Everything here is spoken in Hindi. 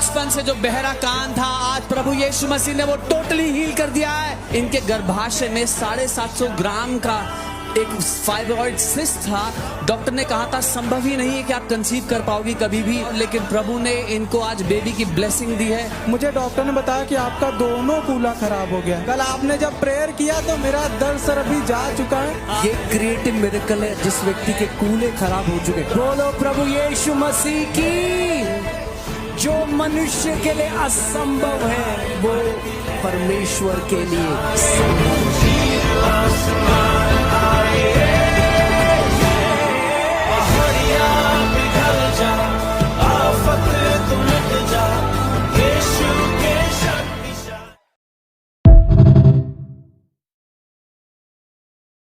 बचपन से जो बहरा कान था, आज प्रभु यीशु मसीह ने वो टोटली हील कर दिया है। इनके गर्भाशय में 750 ग्राम का एक फाइब्रॉइड सिस्ट था। डॉक्टर ने कहा था संभव ही नहीं है कि आप कंसीव कर पाओगी कभी भी, लेकिन प्रभु ने इनको आज बेबी की ब्लेसिंग दी है। मुझे डॉक्टर ने बताया कि आपका दोनों कूल्हा खराब हो गया। कल आपने जब प्रेयर किया तो मेरा दर्द सर अभी जा चुका है। ये क्रिएटिव मिरेकल है जिस व्यक्ति के कूल्हे खराब हो चुके। बोलो प्रभु यीशु मसीह की। जो मनुष्य के लिए असंभव है वो परमेश्वर के लिए संभव है।